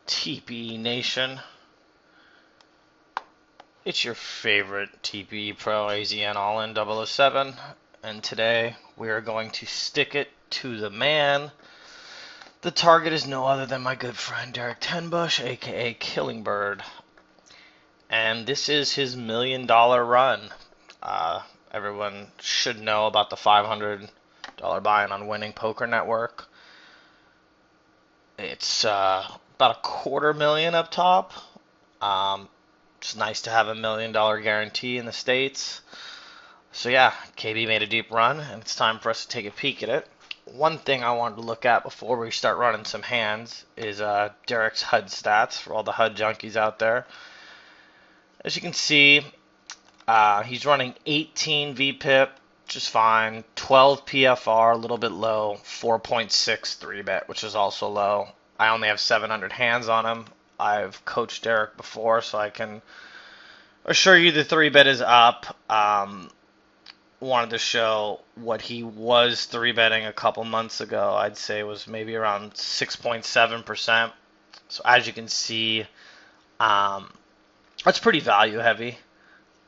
TP Nation? It's your favorite TP Pro AZN All-In 007, and today we are going to stick it to the man. The target is no other than my good friend Derek Tenbush, aka Killingbird, and this is his $1 million run. Everyone should know about the $500 buy-in on Winning Poker Network. It's about $250,000 up top. It's nice to have $1 million guarantee in the States. So yeah, KB made a deep run, and it's time for us to take a peek at it. One thing I wanted to look at before we start running some hands is Derek's HUD stats for all the HUD junkies out there. As you can see, he's running 18 VPIP, which is fine, 12 PFR, a little bit low, 4.6 3-bet, which is also low. I only have 700 hands on him. I've coached Derek before, so I can assure you the 3-bet is up. Wanted to show what he was 3-betting a couple months ago. I'd say it was maybe around 6.7%. So as you can see, that's pretty value heavy.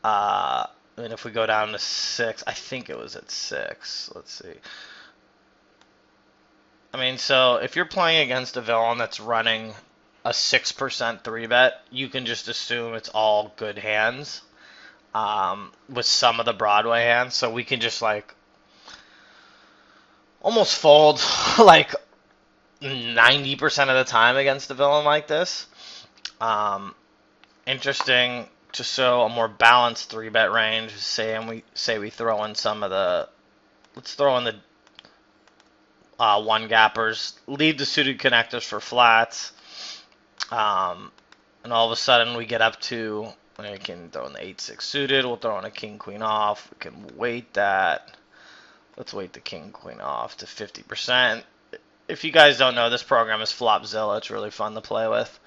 And if we go down to 6, I think it was at 6. Let's see. I mean, so if you're playing against a villain that's running a 6% 3-bet, you can just assume it's all good hands with some of the Broadway hands. So we can just like almost fold like 90% of the time against a villain like this. Interesting to show a more balanced 3-bet range. Say we throw in some of the, let's throw in the one gappers, leave the suited connectors for flats. And all of a sudden we get up to, we can throw in the 8-6 suited, we'll throw in a king-queen off, we can weight that. Let's weight the king-queen off to 50%. If you guys don't know, this program is Flopzilla. It's really fun to play with.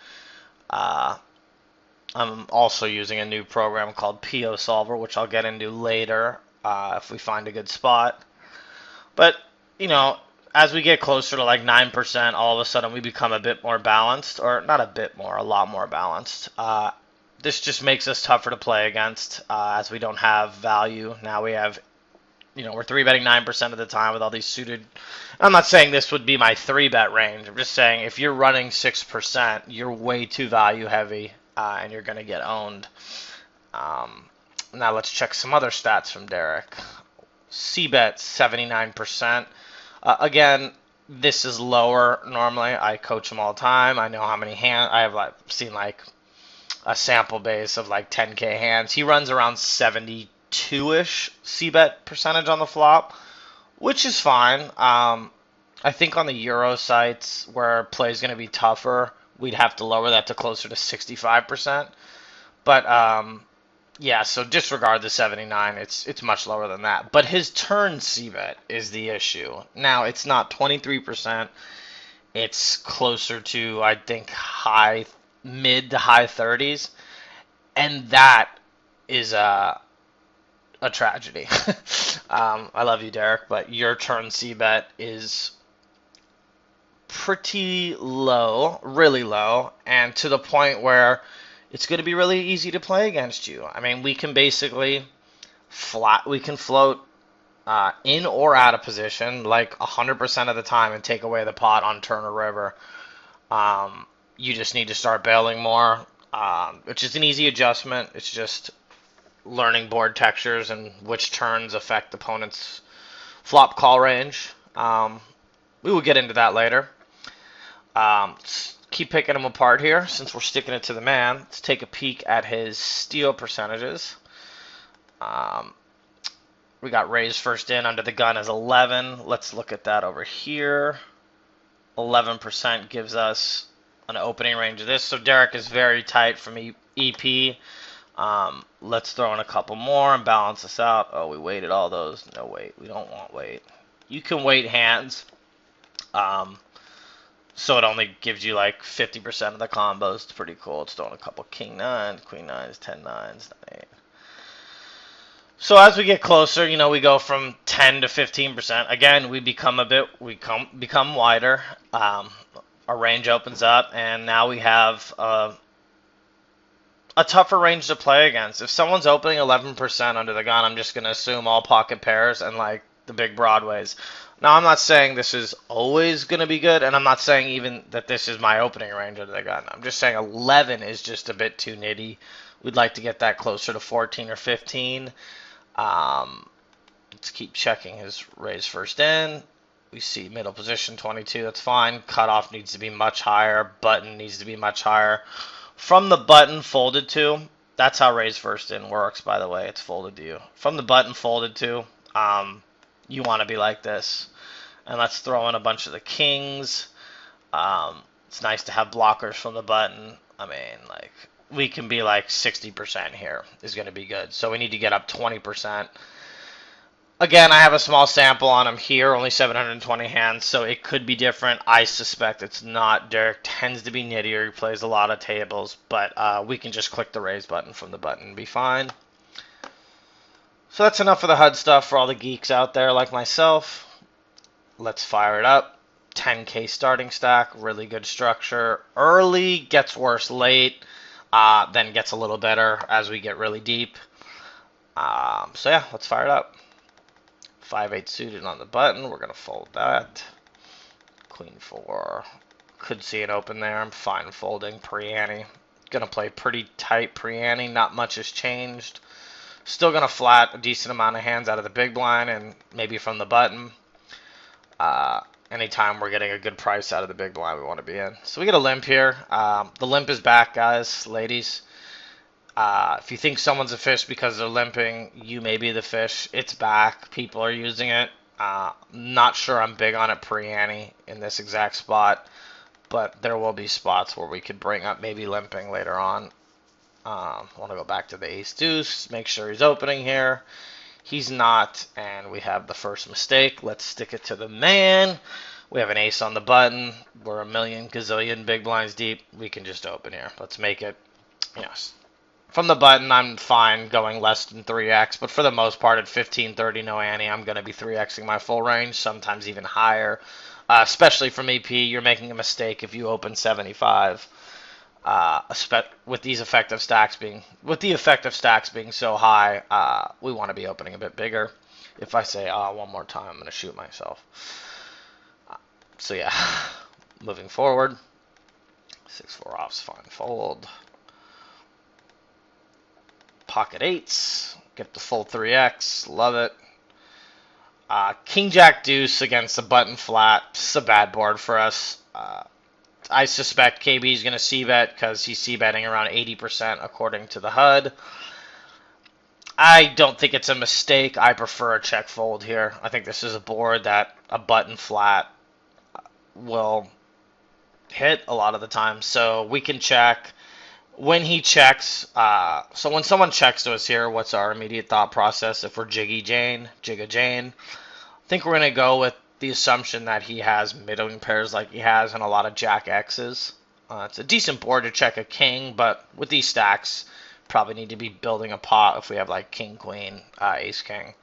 I'm also using a new program called PO Solver, which I'll get into later if we find a good spot. But, you know, as we get closer to like 9%, all of a sudden we become a bit more balanced, or not a bit more, a lot more balanced. This just makes us tougher to play against as we don't have value. Now we have, you know, we're 3-betting 9% of the time with all these suited. I'm not saying this would be my 3-bet range. I'm just saying if you're running 6%, you're way too value heavy and you're going to get owned. Now let's check some other stats from Derek. C-bet 79%. Again, this is lower normally. I coach him all the time. I know how many hands. I have seen like a sample base of like 10K hands. He runs around 72-ish C-bet percentage on the flop, which is fine. I think on the Euro sites where play is going to be tougher, we'd have to lower that to closer to 65%. But yeah, so disregard the 79. It's much lower than that. But his turn C-bet is the issue. Now, it's not 23%. It's closer to, I think, mid to high 30s. And that is a tragedy. I love you, Derek, but your turn C-bet is pretty low, really low, and to the point where it's going to be really easy to play against you. I mean, we can basically float in or out of position like 100% of the time and take away the pot on turn or river. You just need to start bailing more, which is an easy adjustment. It's just learning board textures and which turns affect the opponent's flop call range. We will get into that later. Keep picking them apart here since we're sticking it to the man. Let's take a peek at his steal percentages. We got raised first in under the gun as 11. Let's look at that over here. 11% gives us an opening range of this. So Derek is very tight from EP. Let's throw in a couple more and balance this out. Oh, we weighted all those. No, wait. We don't want weight. You can weight hands. So it only gives you like 50% of the combos. It's pretty cool. It's throwing a couple king nines, queen nines, 10 nines, 8. So as we get closer, you know, we go from 10 to 15%. Again, we become become wider. our range opens up, and now we have a tougher range to play against. If someone's opening 11% under the gun, I'm just going to assume all pocket pairs and like the big broadways. Now, I'm not saying this is always going to be good, and I'm not saying even that this is my opening range under the gun. I'm just saying 11 is just a bit too nitty. We'd like to get that closer to 14 or 15. Let's keep checking his raise first in. We see middle position 22. That's fine. Cutoff needs to be much higher. Button needs to be much higher. From the button folded to, that's how raise first in works, by the way. It's folded to you. From the button folded to, you want to be like this. And let's throw in a bunch of the kings. It's nice to have blockers from the button. I mean, like, we can be like 60% here is going to be good. So we need to get up 20%. Again, I have a small sample on him here, only 720 hands, so it could be different. I suspect it's not. Derek tends to be nittier. He plays a lot of tables, but we can just click the raise button from the button and be fine. So that's enough of the HUD stuff for all the geeks out there like myself. Let's fire it up. 10K starting stack, really good structure. Early, gets worse late, then gets a little better as we get really deep. So yeah, let's fire it up. 5-8 suited on the button. We're going to fold that. Queen 4. Could see it open there. I'm fine folding pre-ante. Going to play pretty tight pre-ante. Not much has changed. Still going to flat a decent amount of hands out of the big blind and maybe from the button. Anytime we're getting a good price out of the big blind, we want to be in. So we get a limp here. The limp is back, guys, ladies. If you think someone's a fish because they're limping, you may be the fish. It's back. People are using it. Not sure I'm big on it pre-ante in this exact spot, but there will be spots where we could bring up maybe limping later on. I want to go back to the ace-deuce, make sure he's opening here. He's not, and we have the first mistake. Let's stick it to the man. We have an ace on the button. We're a million gazillion big blinds deep. We can just open here. Let's make it, yes. From the button, I'm fine going less than 3x, but for the most part, at 15-30, no ante, I'm going to be 3xing my full range, sometimes even higher. Especially from EP, you're making a mistake if you open 75. With the effective stacks being so high, we want to be opening a bit bigger. If I say one more time, I'm going to shoot myself. So yeah, moving forward, 6-4 off's fine fold. Pocket eights, get the full 3x, love it. King Jack Deuce against the button flat. This is a bad board for us. I suspect KB is going to c-bet because he's c-betting around 80% according to the HUD. I don't think it's a mistake. I prefer a check fold here. I think this is a board that a button flat will hit a lot of the time. So we can check. When he checks, so when someone checks to us here, what's our immediate thought process if we're Jigga Jane? I think we're going to go with the assumption that he has middling pairs like he has and a lot of Jack X's. It's a decent board to check a king, but with these stacks, probably need to be building a pot if we have like king, queen, ace, king.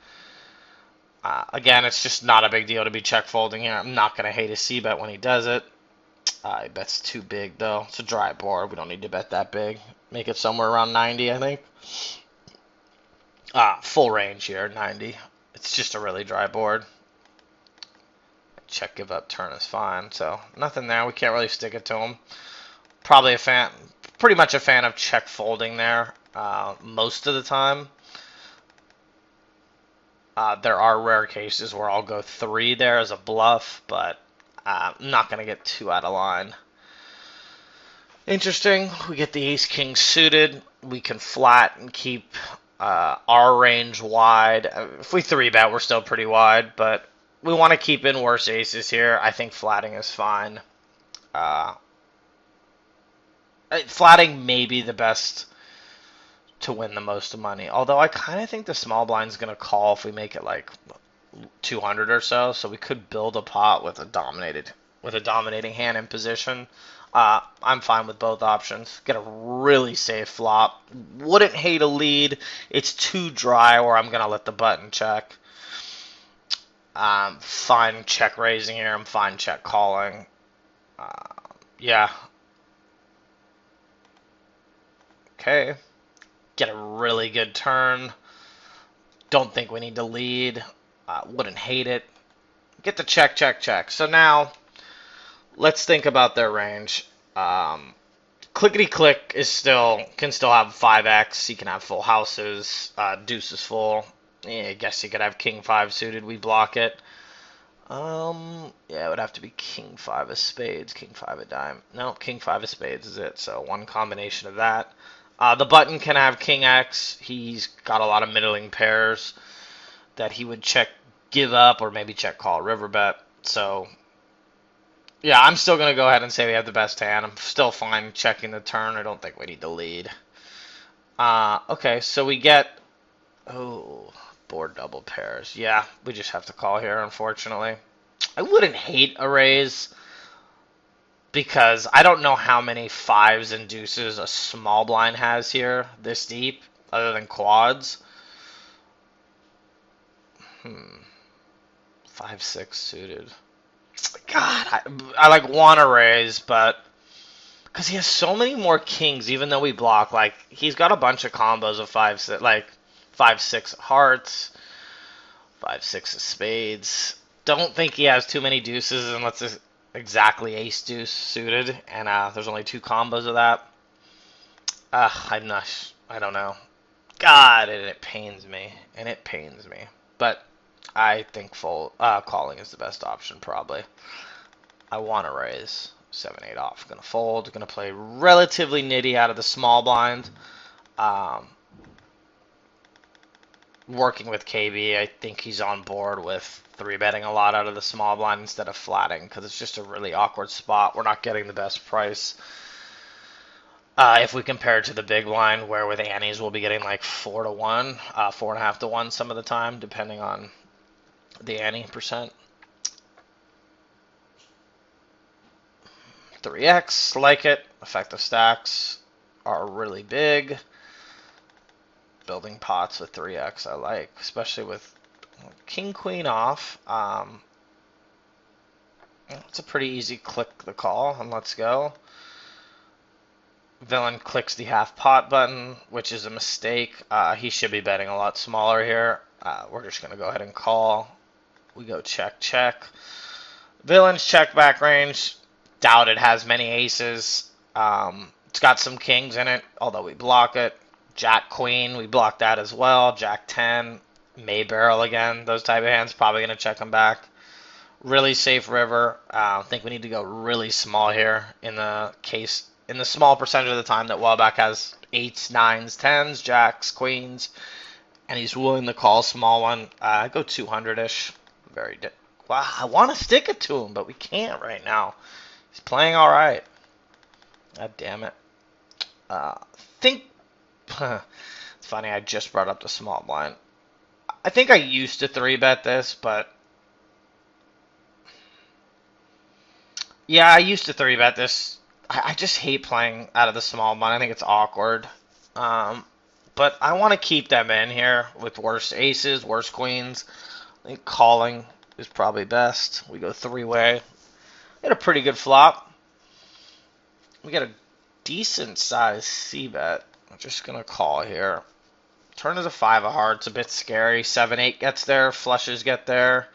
Again, it's just not a big deal to be check folding here. I'm not going to hate a c-bet when he does it. He bets too big, though. It's a dry board. We don't need to bet that big. Make it somewhere around 90, I think. Full range here, 90. It's just a really dry board. Check, give up, turn is fine. So nothing there. We can't really stick it to him. Pretty much a fan of check folding there most of the time. There are rare cases where I'll go 3 there as a bluff, but I'm not going to get too out of line. Interesting. We get the ace-king suited. We can flat and keep our range wide. If we 3-bet, we're still pretty wide, but we want to keep in worse aces here. I think flatting is fine. Flatting may be the best to win the most money. Although I kind of think the small blind is going to call if we make it like 200 or so. So we could build a pot with a dominating hand in position. I'm fine with both options. Get a really safe flop. Wouldn't hate a lead. It's too dry where I'm going to let the button check. Fine check raising here. I'm fine check calling. Yeah. Okay. Get a really good turn. Don't think we need to lead. Wouldn't hate it. Get the check, check, check. So now, let's think about their range. Clickety click is still can still have 5x. He can have full houses. Deuce is full. Yeah, I guess he could have king 5 suited. We block it. Yeah, it would have to be king 5 of spades, king 5 of dime. No, king 5 of spades is it. So one combination of that. The button can have king X. He's got a lot of middling pairs that he would check, give up, or maybe check call river bet. So yeah, I'm still gonna go ahead and say we have the best hand. I'm still fine checking the turn. I don't think we need to lead. Okay, so we get board double pairs. Yeah, we just have to call here, unfortunately. I wouldn't hate a raise because I don't know how many fives and deuces a small blind has here this deep, other than quads. 5-6 suited. God, I like want to raise, but because he has so many more kings, even though we block, like he's got a bunch of combos of 5-6, like 5-6 hearts, 5-6 of spades. Don't think he has too many deuces unless it's exactly ace deuce suited, and there's only 2 combos of that. I'm not. I don't know. God, it pains me, and it pains me. But I think full calling is the best option, probably. I want to raise 7-8 off. Gonna fold. Gonna play relatively nitty out of the small blind. Um, Working with KB, I think he's on board with 3-betting a lot out of the small blind instead of flatting because it's just a really awkward spot. We're not getting the best price. If we compare it to the big blind, where with Annie's we'll be getting like 4-1, 4.5-1 some of the time, depending on the Annie percent. 3x, like it. Effective stacks are really big. Building pots with 3x I like, especially with king queen off. It's a pretty easy click the call, and let's go. Villain clicks the half pot button, which is a mistake. He should be betting a lot smaller here. We're just going to go ahead and call. We go check, check. Villain's check back range. Doubt it has many aces. It's got some kings in it, although we block it. Jack queen, we block that as well. Jack 10, may barrel again. Those type of hands, probably going to check them back. Really safe river. I think we need to go really small here in the small percentage of the time that Welbeck has 8s, 9s, 10s, jacks, queens, and he's willing to call a small one. I go 200-ish. Wow, I want to stick it to him, but we can't right now. He's playing all right. God damn it. Think it's funny. I just brought up the small blind. I think I used to 3-bet this, but yeah, I used to 3-bet this. I just hate playing out of the small blind. I think it's awkward. But I want to keep them in here with worse aces, worse queens. I think calling is probably best. We go 3-way. Get a pretty good flop. We get a decent size C-bet. I'm just going to call here. Turn is a 5 of hearts. A bit scary. 7-8 gets there. Flushes get there.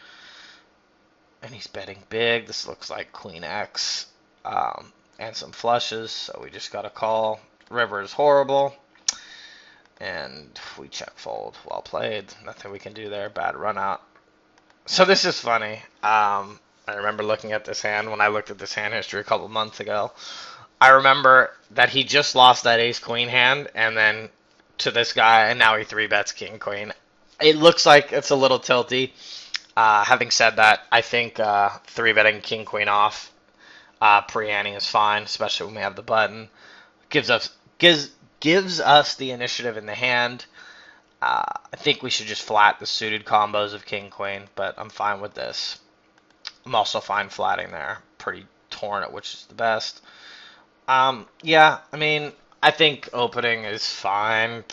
And he's betting big. This looks like Queen X. And some flushes, so we just got to call. River is horrible. And we check fold. Well played. Nothing we can do there. Bad run out. So this is funny. I remember looking at this hand when I looked at this hand history a couple months ago. I remember that he just lost that ace-queen hand, and then to this guy, and now he 3-bets king-queen. It looks like it's a little tilty. Having said that, I think 3-betting king-queen off pre-ante is fine, especially when we have the button. Gives us the initiative in the hand. I think we should just flat the suited combos of king-queen, but I'm fine with this. I'm also fine flatting there. Pretty torn at which is the best. Yeah, I mean, I think opening is fine.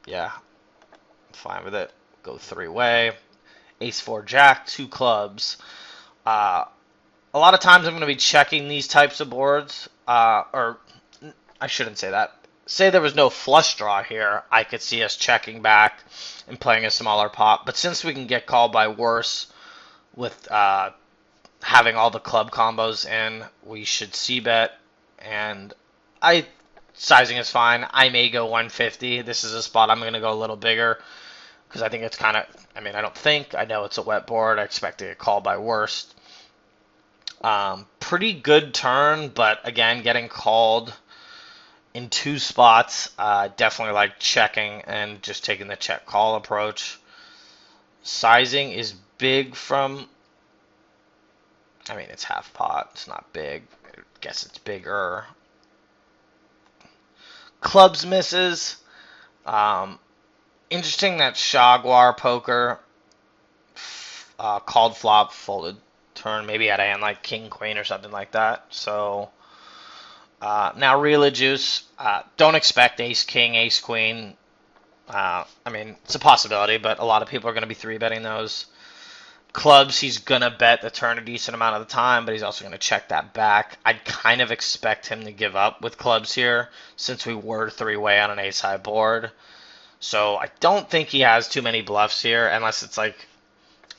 Yeah, I'm fine with it. Go 3-way. Ace 4 jack, 2 clubs. A a lot of times I'm going to be checking these types of boards, or I shouldn't say that. Say there was no flush draw here, I could see us checking back and playing a smaller pot. But since we can get called by worse with having all the club combos in, we should c-bet, and sizing is fine. I may go 150. This is a spot I'm going to go a little bigger because I think it's kind of, I know it's a wet board. I expect to get called by worst. Pretty good turn, but again, getting called in two spots. Definitely like checking and just taking the check call approach. Sizing is big from, it's half pot. It's not big. I guess it's bigger. Clubs misses. Interesting that Shagwar poker called flop, folded turn, maybe had a hand like king queen or something like that. So now Rela juice. Don't expect ace king, ace queen. It's a possibility, but a lot of people are going to be three betting those. Clubs, he's going to bet the turn a decent amount of the time, but he's also going to check that back. I'd kind of expect him to give up with clubs here since we were three-way on an ace-high board. So I don't think he has too many bluffs here unless it's like,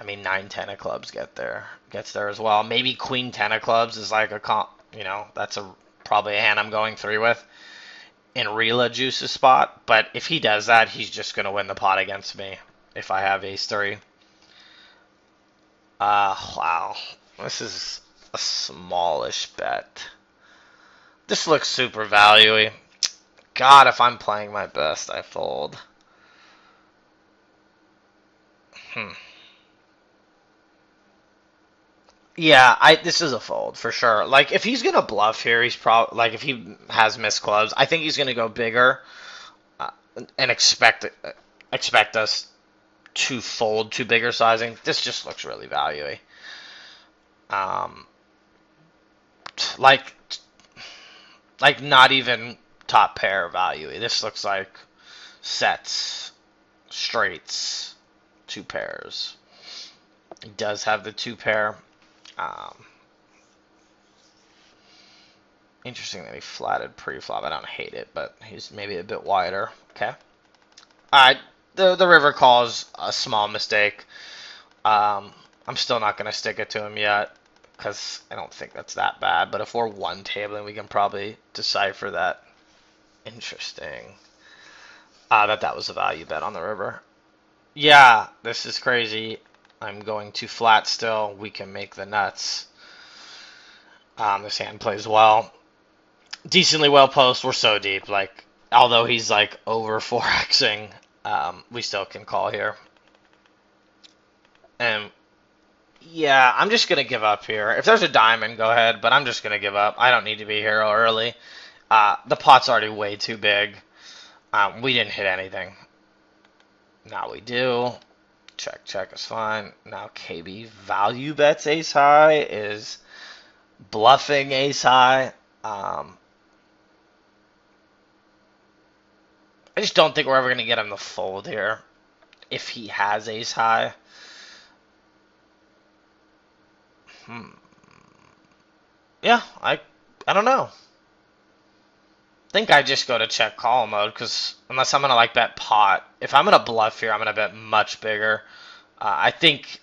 9-10 of clubs gets there as well. Maybe queen 10 of clubs is like that's probably a hand I'm going three with in Rela Juice's spot. But if he does that, he's just going to win the pot against me if I have ace 3. Wow. This is a smallish bet. This looks super value-y. God, if I'm playing my best, I fold. Yeah, this is a fold for sure. Like if he's gonna bluff here, he's probably like if he has missed clubs, I think he's gonna go bigger and expect us to fold to bigger sizing. This just looks really value-y. Like not even top pair value-y. This looks like sets, straights, two pairs. He does have the two pair. Interesting that he flatted pre-flop. I don't hate it, but he's maybe a bit wider. Okay. Alright, the river call is a small mistake. I'm still not going to stick it to him yet because I don't think that's that bad. But if we're one tabling, we can probably decipher that. Interesting. That was a value bet on the river. Yeah, this is crazy. I'm going too flat still. We can make the nuts. This hand plays well. Decently well post. We're so deep. Like, although he's like over 4xing, we still can call here. And yeah, I'm just going to give up here. If there's a diamond, go ahead, but I'm just going to give up. I don't need to be here early. The pot's already way too big. We didn't hit anything. Now we do. Check is fine. Now KB value bets ace high is bluffing ace high. I just don't think we're ever going to get him to fold here if he has ace high. Yeah, I don't know. I think I just go to check call mode because unless I'm going to like bet pot, if I'm going to bluff here, I'm going to bet much bigger. I think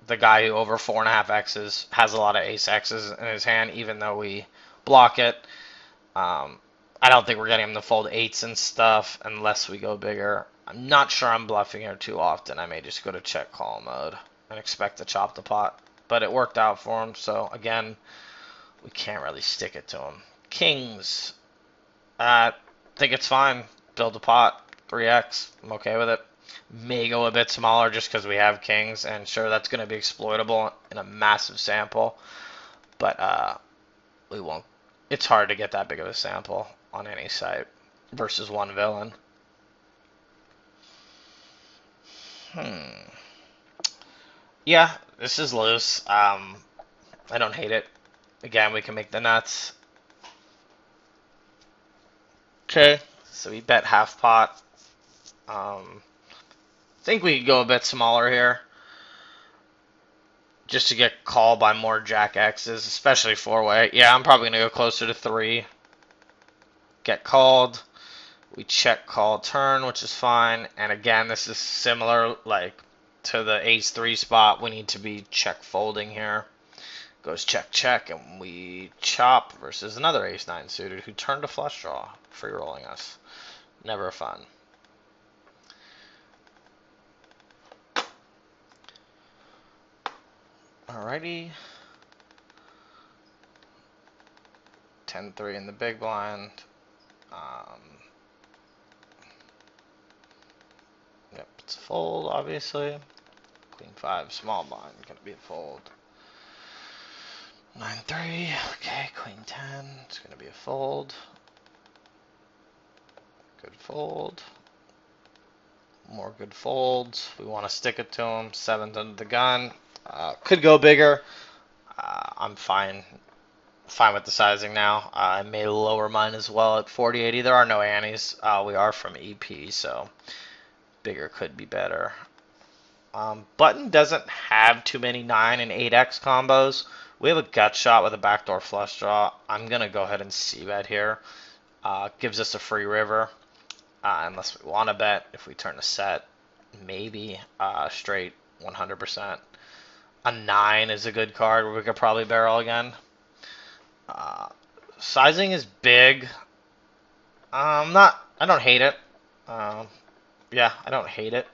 the guy who over 4.5 X's has a lot of ace X's in his hand, even though we block it. I don't think we're getting him to fold eights and stuff unless we go bigger. I'm not sure I'm bluffing here too often. I may just go to check call mode and expect to chop the pot. But it worked out for him, so again, we can't really stick it to him. Kings. I think it's fine. Build a pot. 3x. I'm okay with it. May go a bit smaller just because we have kings, and sure, that's going to be exploitable in a massive sample. But we won't. It's hard to get that big of a sample on any site versus one villain. Yeah, this is loose. I don't hate it. Again, we can make the nuts. Okay, so we bet half pot. I think we could go a bit smaller here. just to get called by more Jack X's, especially four-way. Yeah, I'm probably going to go closer to 3. Get called. We check call turn, which is fine. And again, this is similar like to the ace 3 spot. We need to be check folding here. Goes check check, and we chop versus another ace 9 suited who turned a flush draw, free rolling us. Never fun. Alrighty. 10-3 in the big blind. Yep, it's a fold, obviously. Queen 5, small blind, gonna be a fold. 9-3, okay, Queen 10, it's gonna be a fold. Good fold. More good folds. We want to stick it to him. 7th under the gun. Could go bigger. I'm fine with the sizing now. I may lower mine as well at 4080. There are no annies. We are from EP, so bigger could be better. Button doesn't have too many 9 and 8x combos. We have a gut shot with a backdoor flush draw. I'm going to go ahead and c-bet here. Gives us a free river. Unless we want to bet. If we turn a set, maybe straight 100%. A 9 is a good card where we could probably barrel again. Sizing is big. I don't hate it. Yeah, I don't hate it.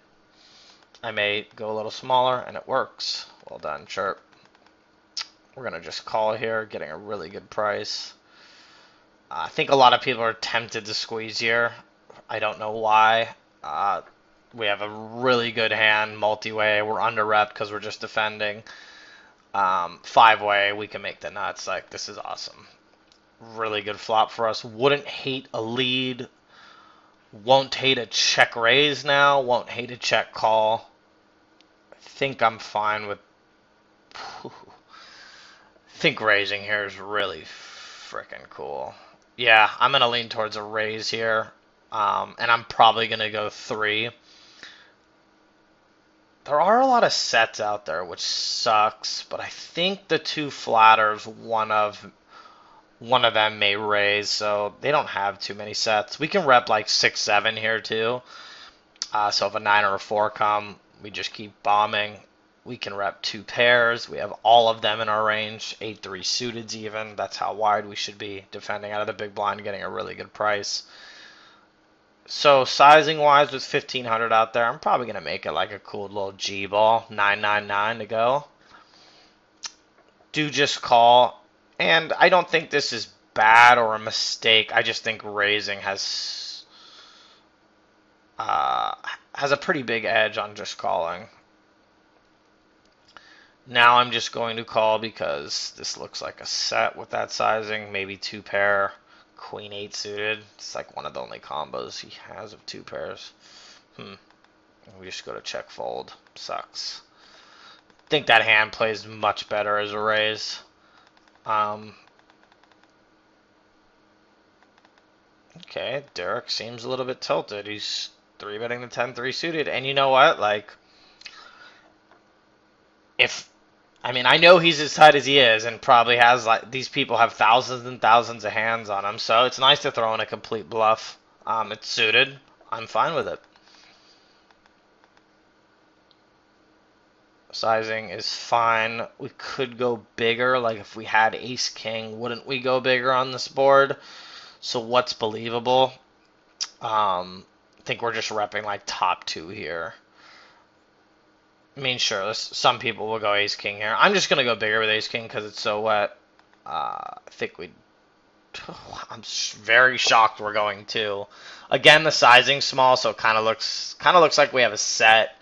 I may go a little smaller, and it works. Well done, Chirp. We're going to just call here, getting a really good price. I think a lot of people are tempted to squeeze here. I don't know why. We have a really good hand, multi-way. We're under-rep because we're just defending. 5-way, we can make the nuts. Like, this is awesome. Really good flop for us. Wouldn't hate a lead. Won't hate a check raise now. Won't hate a check call. I think I'm fine with... I think raising here is really freaking cool. Yeah, I'm going to lean towards a raise here. And I'm probably going to go 3. There are a lot of sets out there, which sucks, but I think the 2 flatters, one of them may raise, so they don't have too many sets. We can rep like 6-7 here too. So if a 9 or a 4 come, we just keep bombing. We can rep 2 pairs. We have all of them in our range. 8-3 suiteds even. That's how wide we should be defending out of the big blind, getting a really good price. So sizing wise with 1500 out there, I'm probably going to make it like a cool little G ball. 999 to go. Do just call. And I don't think this is bad or a mistake. I just think raising has a pretty big edge on just calling. Now I'm just going to call because this looks like a set with that sizing. Maybe 2 pair. Queen 8 suited. It's like one of the only combos he has of 2 pairs. We just go to check fold. Sucks. Think that hand plays much better as a raise. Okay, Derek seems a little bit tilted. He's 3-betting the 10-3 suited. And you know what? Like, I know he's as tight as he is and probably has, like, these people have thousands and thousands of hands on him, so it's nice to throw in a complete bluff. It's suited. I'm fine with it. Sizing is fine. We could go bigger, like if we had ace-king, wouldn't we go bigger on this board? So what's believable? I think we're just repping, like, top 2 here. I mean, sure, some people will go ace-king here. I'm just going to go bigger with ace-king because it's so wet. I think I'm very shocked we're going 2. Again, the sizing's small, so it kind of looks like we have a set.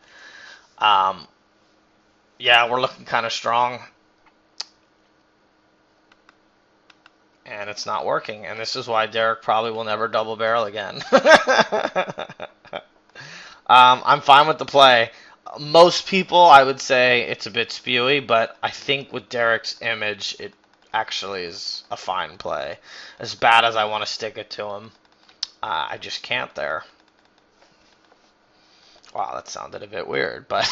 Yeah, we're looking kind of strong. And it's not working. And this is why Derek probably will never double barrel again. I'm fine with the play. Most people, I would say it's a bit spewy, but I think with Derek's image, it actually is a fine play. As bad as I want to stick it to him, I just can't there. Wow, that sounded a bit weird, but...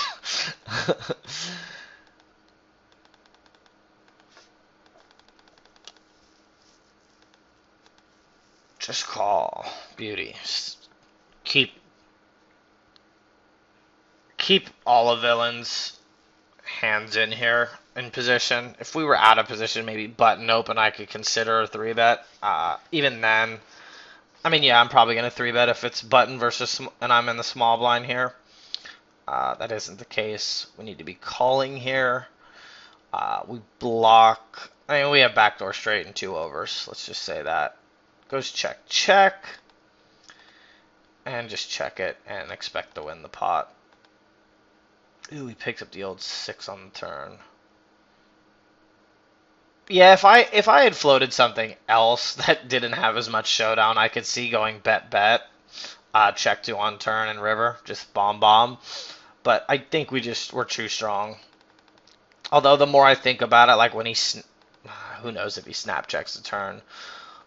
Just call. Beauty. Keep all of villains' hands in here in position. If we were out of position, maybe button open, I could consider a 3-bet. Even then, I mean, yeah, I'm probably going to 3-bet if it's button versus, and I'm in the small blind here. That isn't the case. We need to be calling here. We block. I mean, we have backdoor straight and 2 overs. Let's just say that. Goes check, check. And just check it and expect to win the pot. Ooh, he picked up the old 6 on the turn. Yeah, if I had floated something else that didn't have as much showdown, I could see going bet bet, check 2 on turn and river, just bomb. But I think we're too strong. Although the more I think about it, like when who knows if he snap checks the turn,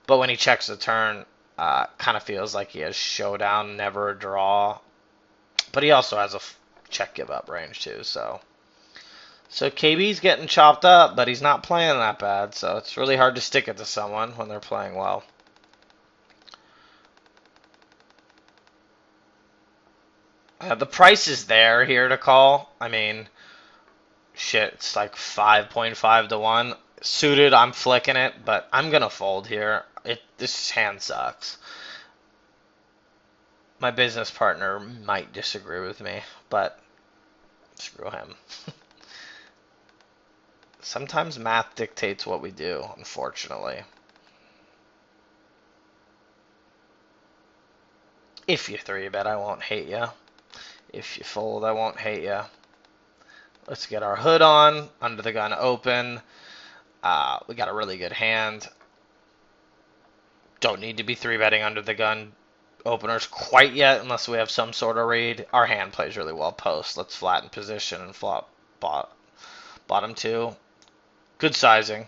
but when he checks the turn, kind of feels like he has showdown, never a draw. But he also has a check give up range too, so KB's getting chopped up, but he's not playing that bad, so it's really hard to stick it to someone when they're playing well. The price is there here to call. I mean, shit, it's like 5.5 to 1. Suited, I'm flicking it, but I'm gonna fold here. This hand sucks. My business partner might disagree with me, but screw him. Sometimes math dictates what we do, unfortunately. If you 3-bet, I won't hate ya. If you fold, I won't hate ya. Let's get our hood on, under the gun open. We got a really good hand. Don't need to be 3-betting under the gun openers quite yet, unless we have some sort of read. Our hand plays really well post. Let's flatten position and flop bottom 2. Good sizing.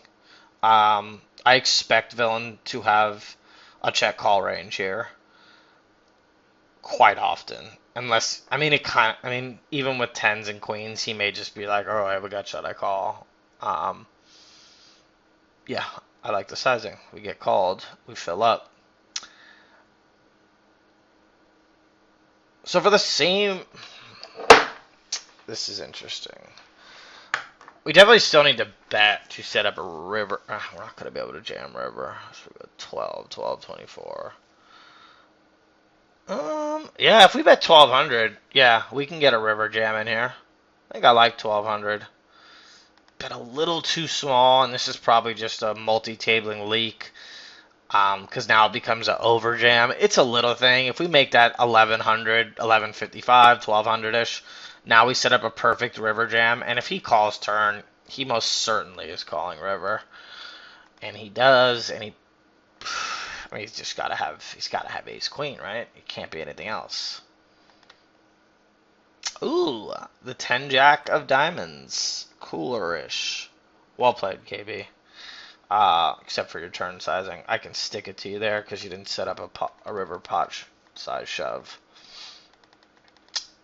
I expect villain to have a check call range here quite often. Unless, I mean, even with 10s and queens, he may just be like, oh, I have a gut shot, I call. Yeah, I like the sizing. We get called, we fill up. So for the same, this is interesting. We definitely still need to bet to set up a river. We're not going to be able to jam river. So we go 12, 24. Yeah, if we bet 1200, yeah, we can get a river jam in here. I think I like 1200. Bet a little too small, and this is probably just a multi-tabling leak. Because now it becomes an over jam. It's a little thing. If we make that 1100, 1155, 1200-ish, now we set up a perfect river jam. And if he calls turn, he most certainly is calling river. And he does, and I mean, he's got to have ace queen, right? It can't be anything else. Ooh, the 10 jack of diamonds. Coolerish. Well played, KB. Except for your turn sizing. I can stick it to you there because you didn't set up a river pot size shove.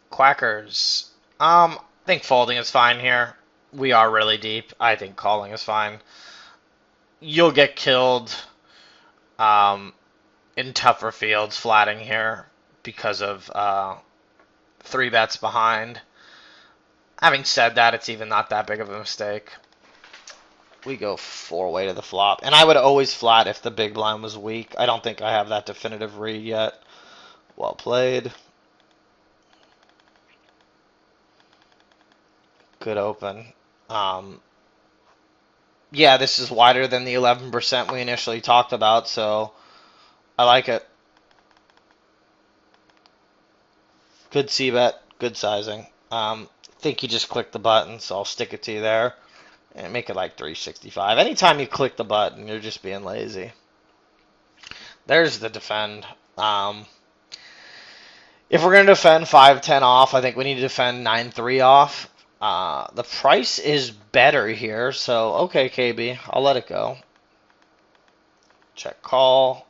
Quackers. I think folding is fine here. We are really deep. I think calling is fine. You'll get killed in tougher fields flatting here because of 3-bets behind. Having said that, it's even not that big of a mistake. We go 4-way to the flop. And I would always flat if the big blind was weak. I don't think I have that definitive read yet. Well played. Good open. Yeah, this is wider than the 11% we initially talked about, so I like it. Good c-bet, good sizing. Think you just click the button, so I'll stick it to you there. And make it like 365. Anytime you click the button, you're just being lazy. There's the defend. If we're going to defend 5-10 off, I think we need to defend 9-3 off. The price is better here, so okay, KB, I'll let it go. Check call.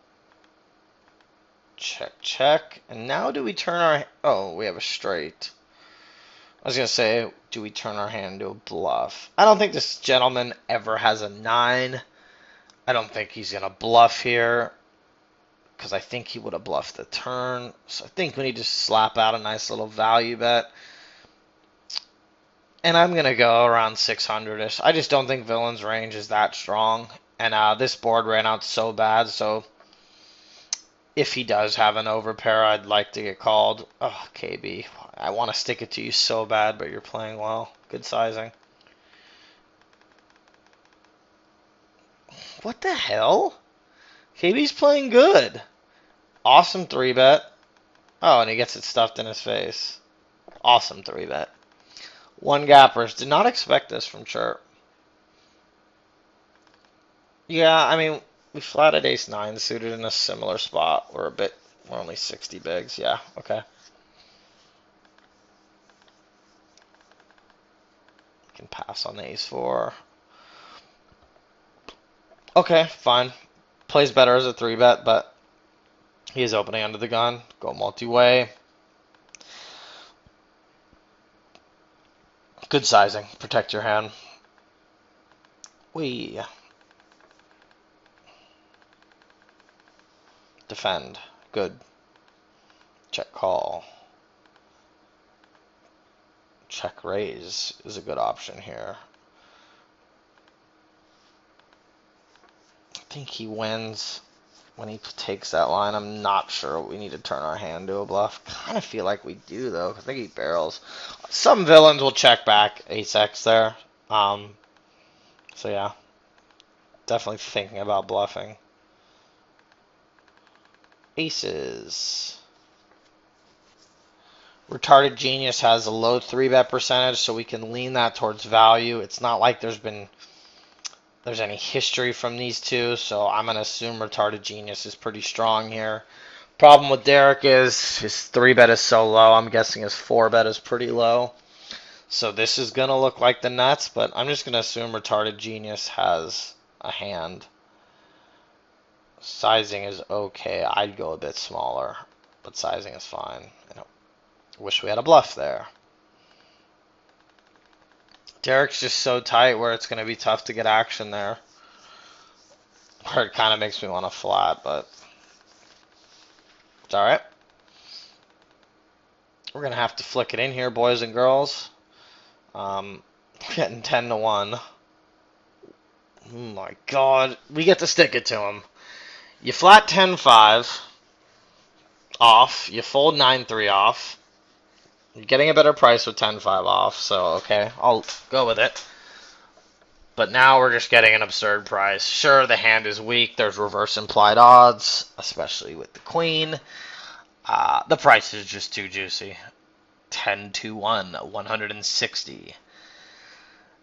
Check, check. And now do we turn our... Oh, we have a straight. I was going to say, do we turn our hand into a bluff? I don't think this gentleman ever has a 9. I don't think he's going to bluff here. because I think he would have bluffed the turn. So I think we need to slap out a nice little value bet. And I'm going to go around 600-ish. I just don't think Villain's range is that strong. And this board ran out so bad, so if he does have an overpair, I'd like to get called. Oh, KB, I want to stick it to you so bad, but you're playing well. Good sizing. What the hell? KB's playing good. Awesome 3-bet. Oh, and he gets it stuffed in his face. Awesome 3-bet. One gappers. Did not expect this from Chirp. Yeah, I mean, we flatted ace-9 suited in a similar spot. We're only 60 bigs. Yeah, okay. Can pass on the ace-4. Okay, fine. Plays better as a 3-bet, but he is opening under the gun. Go multi-way. Good sizing. Protect your hand. Defend. Good. Check call. Check raise is a good option here. I think he wins when he takes that line. I'm not sure we need to turn our hand to a bluff. Kind of feel like we do, though. I think he barrels. Some villains will check back ace-x there. So, yeah. Definitely thinking about bluffing. Aces. Retarded Genius has a low 3-bet percentage, so we can lean that towards value. It's not like there's any history from these two, so I'm going to assume Retarded Genius is pretty strong here. Problem with Derek is his 3-bet is so low. I'm guessing his 4-bet is pretty low. So this is going to look like the nuts, but I'm just going to assume Retarded Genius has a hand. Sizing is okay. I'd go a bit smaller, but sizing is fine. Wish we had a bluff there. Derek's just so tight where it's going to be tough to get action there. Where it kind of makes me want to flat, but it's alright. We're going to have to flick it in here, boys and girls. Getting 10-1. Oh my god. We get to stick it to him. You flat 10-5 off. You fold 9-3 off. You're getting a better price with 10-5 off, so okay, I'll go with it. But now we're just getting an absurd price. Sure, the hand is weak. There's reverse implied odds, especially with the queen. The price is just too juicy. 10-1, 160.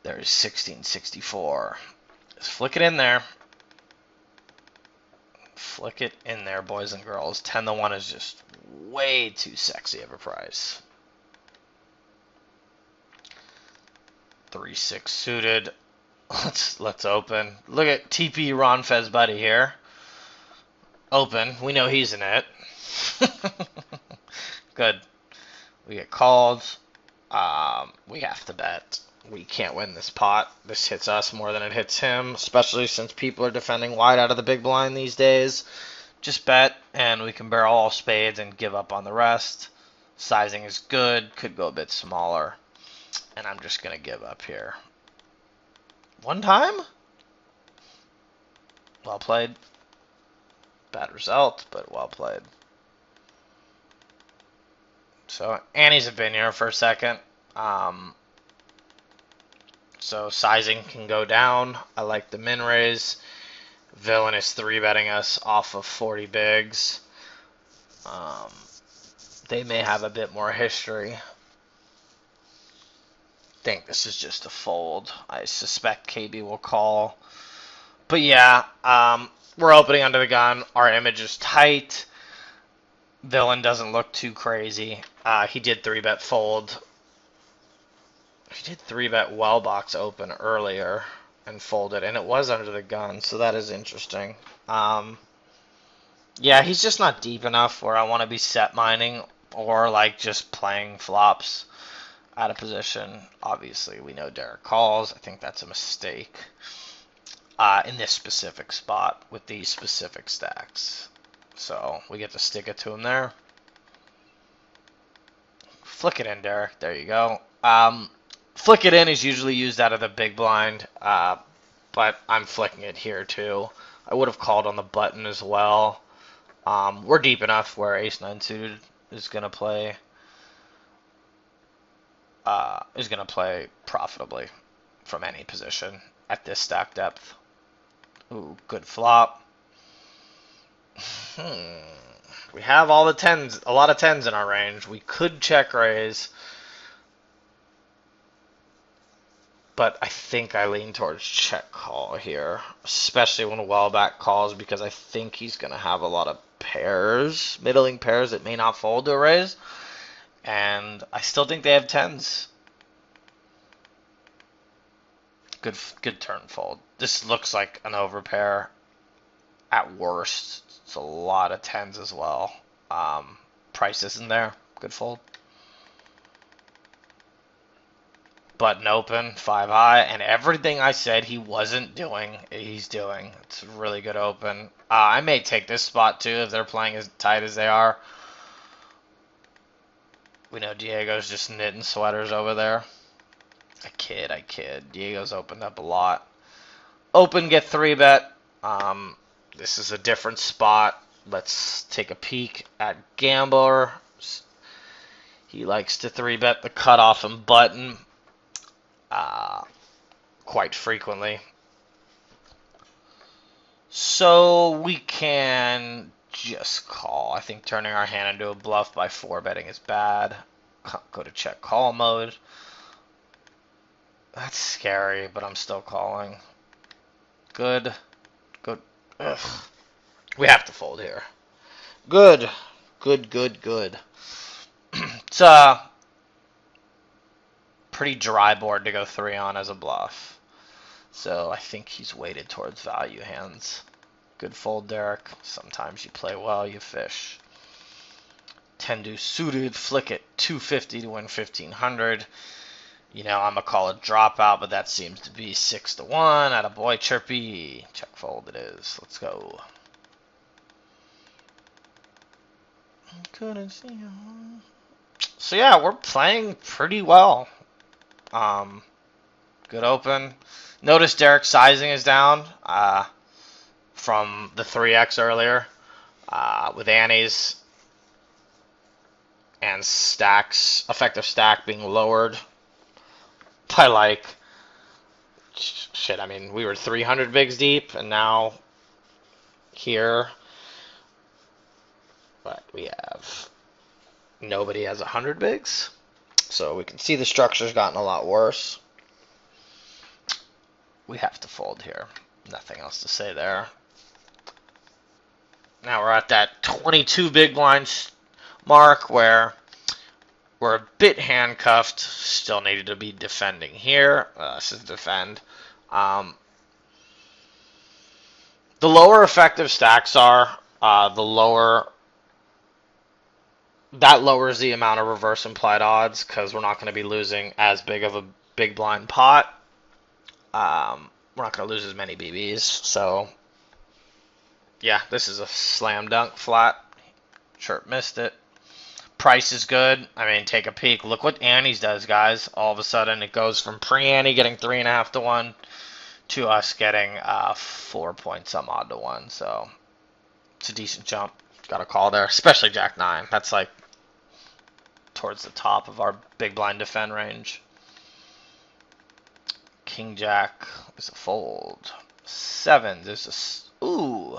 There's 1664. Just flick it in there. Flick it in there, boys and girls. 10-1 is just way too sexy of a price. 3-6 suited. Let's open. Look at TP Ron Fez buddy here. Open. We know he's in it. Good. We get called. We have to bet. We can't win this pot. This hits us more than it hits him, especially since people are defending wide out of the big blind these days. Just bet, and we can barrel all spades and give up on the rest. Sizing is good. Could go a bit smaller. And I'm just going to give up here. One time? Well played. Bad result, but well played. So, Annie's been here for a second. So, sizing can go down. I like the min raise. Villain is 3-betting us off of 40 bigs. They may have a bit more history. Think this is just a fold. I suspect KB will call. But yeah, we're opening under the gun. Our image is tight. Villain doesn't look too crazy. He did 3-bet fold. He did 3-bet well box open earlier and folded, and it was under the gun, so that is interesting. Yeah, he's just not deep enough where I want to be set mining or like just playing flops out of position. Obviously, we know Derek calls. I think that's a mistake in this specific spot with these specific stacks. So we get to stick it to him there. Flick it in, Derek. There you go. Flick it in is usually used out of the big blind, but I'm flicking it here too. I would have called on the button as well. We're deep enough where ace-9 suited is gonna play profitably from any position at this stack depth. Ooh, good flop. We have all the tens, a lot of tens in our range. We could check raise, but I think I lean towards check call here, especially when Wellback calls, because I think he's going to have a lot of pairs, middling pairs that may not fold to a raise, and I still think they have tens. Good turn fold. This looks like an overpair. At worst, it's a lot of tens as well. Price isn't there. Good fold. Button open, 5 high, and everything I said he wasn't doing, he's doing. It's a really good open. I may take this spot too if they're playing as tight as they are. We know Diego's just knitting sweaters over there. I kid. Diego's opened up a lot. Open, get 3-bet. This is a different spot. Let's take a peek at Gambler. He likes to 3-bet the cutoff and button quite frequently. So we can just call. I think turning our hand into a bluff by 4-betting is bad. Go to check call mode. That's scary, but I'm still calling. Good. Ugh. We have to fold here. Good. It's a pretty dry board to go 3 on as a bluff. So I think he's weighted towards value hands. Good fold, Derek. Sometimes you play well, you fish. 10-deuce suited, flick it 250 to win 1500. You know, I'm going to call it dropout, but that seems to be 6-1. Attaboy, chirpy. Check fold it is. Let's go. Couldn't see him. So yeah, we're playing pretty well. Good open. Notice Derek's sizing is down from the 3x earlier with Annie's and stacks, effective stack being lowered by like, shit, I mean, we were 300 bigs deep, and now here, what we have, nobody has 100 bigs, so we can see the structure's gotten a lot worse. We have to fold here. Nothing else to say there. Now we're at that 22 big blinds mark where we're a bit handcuffed. Still needed to be defending here. This is defend. The lower effective stacks are, the lower. That lowers the amount of reverse implied odds because we're not going to be losing as big of a big blind pot. We're not going to lose as many BBs. So, yeah, this is a slam dunk flat. Chirp missed it. Price is good. I mean, take a peek. Look what Annie's does, guys. All of a sudden, it goes from pre-Annie getting 3.5 to 1 to us getting 4 point some odd to 1. So, it's a decent jump. Got a call there, especially Jack 9. That's like towards the top of our big blind defend range. King Jack is a fold. 7s is a... Ooh.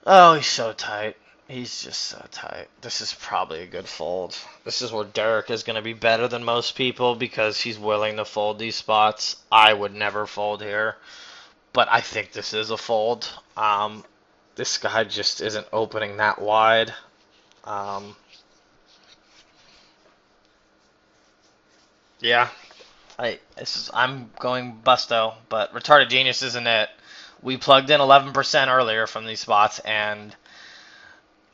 Oh, he's so tight. He's just so tight. This is probably a good fold. This is where Derek is going to be better than most people because he's willing to fold these spots. I would never fold here, but I think this is a fold. This guy just isn't opening that wide. Yeah, I'm going busto, but retarded genius isn't it. We plugged in 11% earlier from these spots, and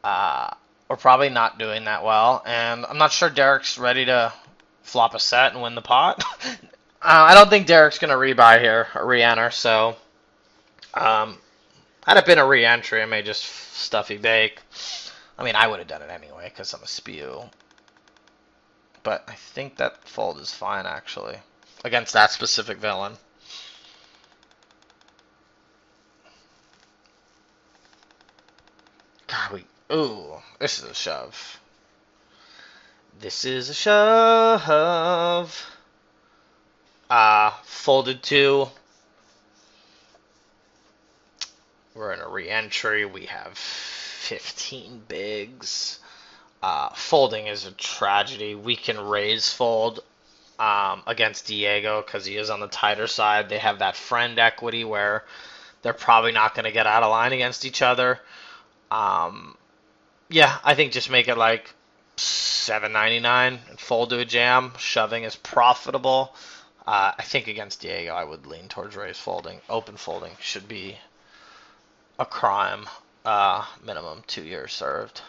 we're probably not doing that well. And I'm not sure Derek's ready to flop a set and win the pot. I don't think Derek's going to rebuy here, or re-enter, so had it been a re-entry, I may just stuffy bake. I mean, I would have done it anyway, because I'm a spew. But I think that fold is fine, actually, against that specific villain. God, ooh, this is a shove. This is a shove. Folded 2. We're in a re-entry. We have 15 bigs. Folding is a tragedy. We can raise fold against Diego because he is on the tighter side. They have that friend equity where they're probably not going to get out of line against each other. Yeah, I think just make it like $7.99 and fold to a jam. Shoving is profitable. I think against Diego, I would lean towards raise folding. Open folding should be a crime. Minimum 2 years served.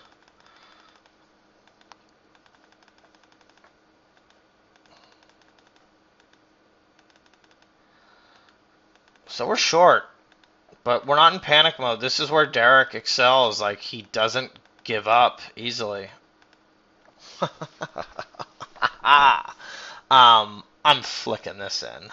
So we're short, but we're not in panic mode. This is where Derek excels. Like, he doesn't give up easily. I'm flicking this in.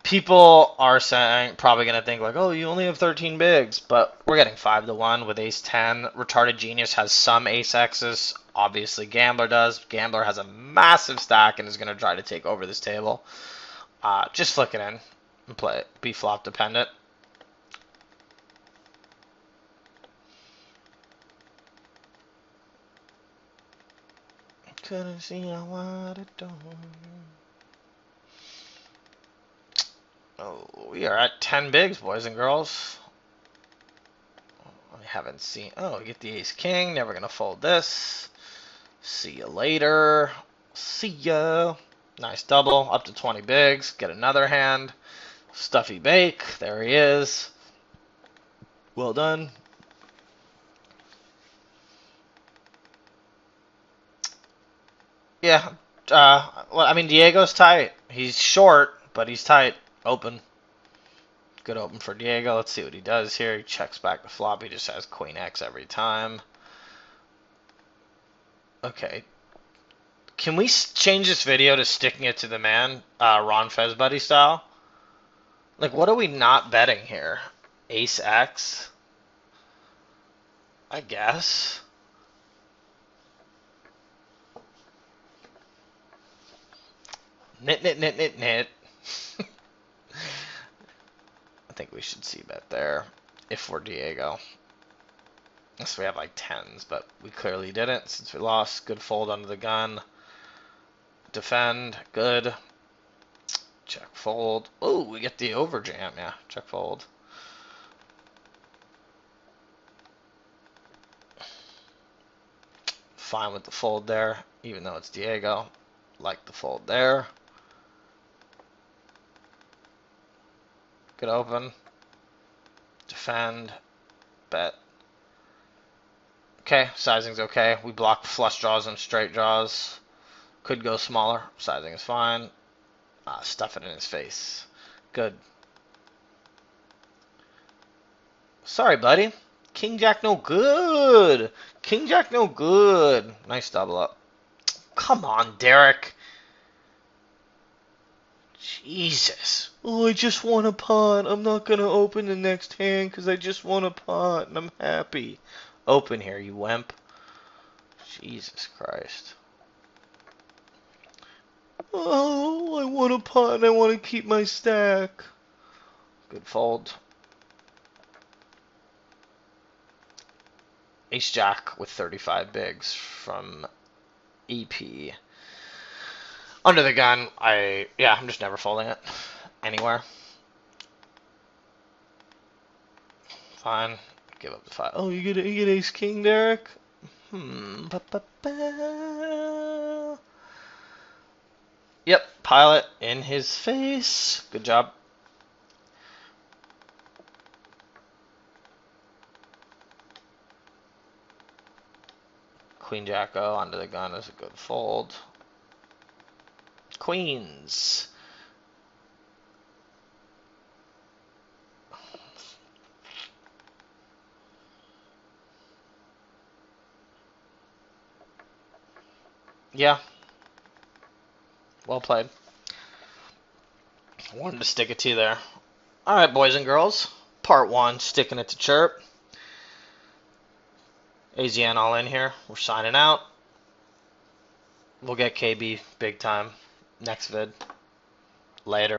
People are saying, probably going to think like, oh, you only have 13 bigs, but we're getting 5-1 with ace 10. Retarded Genius has some ace X's. Obviously, Gambler does. Gambler has a massive stack and is going to try to take over this table. Just flick it in and play it. Be flop dependent. Couldn't see I wanted to. Oh, we are at 10 bigs, boys and girls. I haven't seen. Oh, we get the ace king. Never gonna fold this. See you later. See ya. Nice double. Up to 20 bigs. Get another hand. Stuffy bake. There he is. Well done. Yeah. Well, I mean, Diego's tight. He's short, but he's tight. Open. Good open for Diego. Let's see what he does here. He checks back the flop. He just has Queen X every time. Okay. Can we change this video to sticking it to the man, Ron Fezbuddy style? Like, what are we not betting here? Ace X? I guess. Knit, knit, knit, knit, knit. I think we should see bet there if we're Diego. Unless we have like 10s, but we clearly didn't since we lost. Good fold under the gun. Defend. Good. Check fold. Oh, we get the overjam. Yeah, check fold. Fine with the fold there, even though it's Diego. Like the fold there. Good open. Defend. Bet. Okay, sizing's okay. We block flush draws and straight draws. Could go smaller. Sizing is fine. Stuff it in his face. Good. Sorry, buddy. King Jack no good. King Jack no good. Nice double up. Come on, Derek. Jesus. Oh, I just want a pot. I'm not going to open the next hand because I just want a pot and I'm happy. Open here, you wimp. Jesus Christ. Oh, I want a pot and I want to keep my stack. Good fold. Ace Jack with 35 bigs from EP. Under the gun, I'm just never folding it anywhere. Fine. Give up the 5. Oh, you get ace king, Derek? Yep, pilot in his face. Good job. Queen Jack O under the gun is a good fold. Queens. Yeah. Well played. Wanted to stick it to you there. All right, boys and girls. Part 1, sticking it to chirp. AZN all in here. We're signing out. We'll get KB big time next vid. Later.